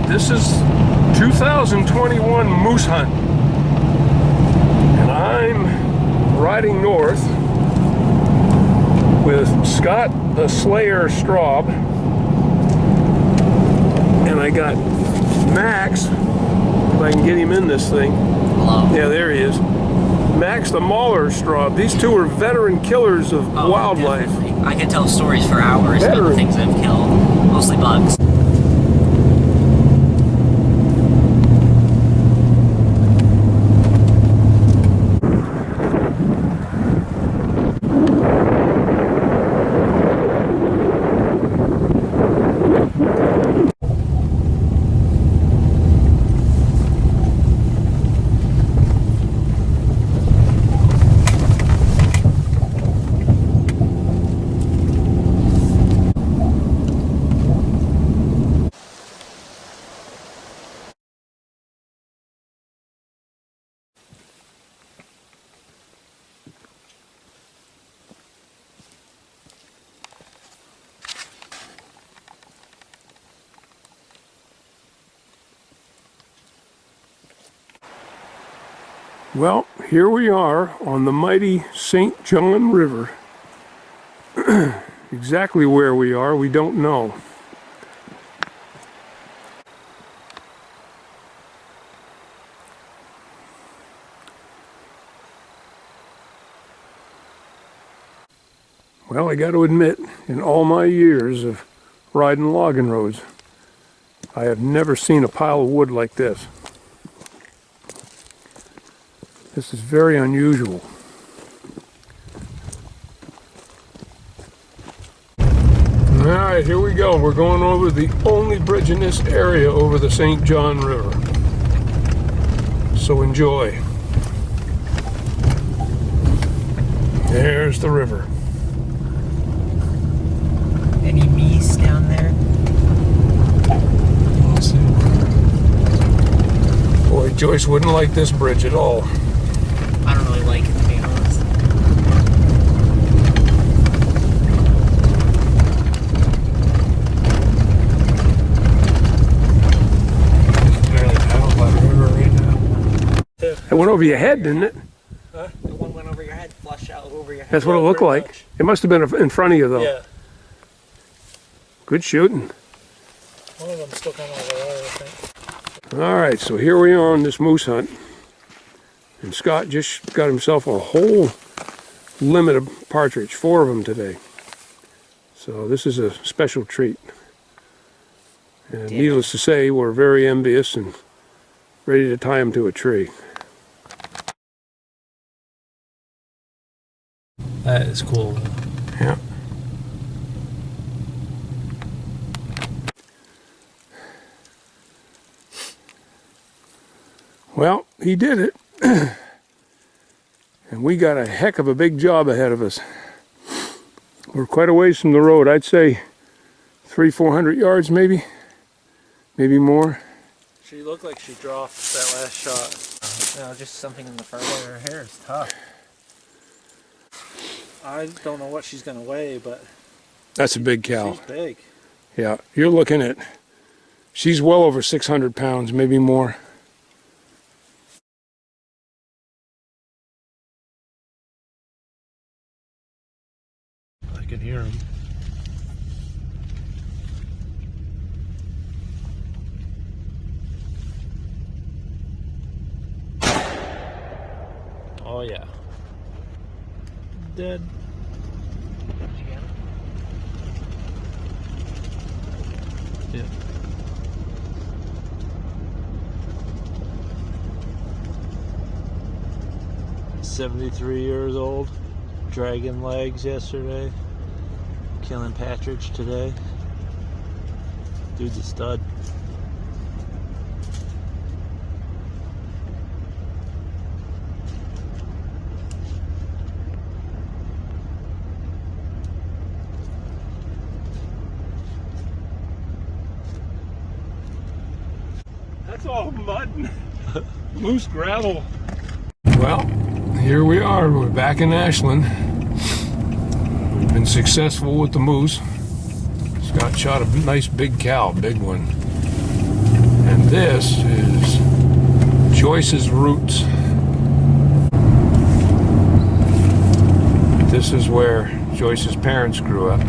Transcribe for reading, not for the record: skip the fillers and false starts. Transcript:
This is 2021 moose hunt, and I'm riding north with Scott the Slayer Straub, and I got Max, if I can get him in this thing. Hello. Yeah, there he is. Max the Mauler Straub. These two are veteran killers of wildlife. Definitely. I could tell stories for hours about the Veteran. things I've killed, mostly bugs. Well, here we are on the mighty St. John River. Exactly where we are, we don't know. Well, I got to admit, in all my years of riding logging roads, I have never seen a pile of wood like this. This is very unusual. Alright, here we go. We're going over the only bridge in this area over the St. John River. So enjoy. There's the river. Any meese down there? Boy, Joyce wouldn't like this bridge at all. I don't really like it, to be honest. Barely paddle by the river right now. It went over your head, didn't it? Huh? The one went over your head, flushed out over your head. That's what it looked like. much. It must have been in front of you, though. Yeah. Good shooting. One of them stuck on over there, I think. All right, so here we are on this moose hunt. And Scott just got himself a whole limit of partridge, 4 of them today. So this is a special treat. And needless to say, we're very envious and ready to tie him to a tree. That is cool. Yeah. Well, he did it. And we got a heck of a big job ahead of us. We're quite a ways from the road. I'd say 300-400 yards maybe. Maybe more. She looked like she dropped that last shot. No, just something in the fur. Her hair is tough. I don't know what she's going to weigh, but That's a big cow. she's big. Yeah, you're looking at, she's well over 600 pounds, maybe more. I can hear him. Oh yeah. Dead. Yeah. "73 years old, dragging legs yesterday, killing partridge today. Dude's a stud." That's all mud and loose gravel. Well, here we are. We're back in Ashland. We've been successful with the moose. Scott shot a nice big cow, big one. And this is Joyce's roots. This is where Joyce's parents grew up.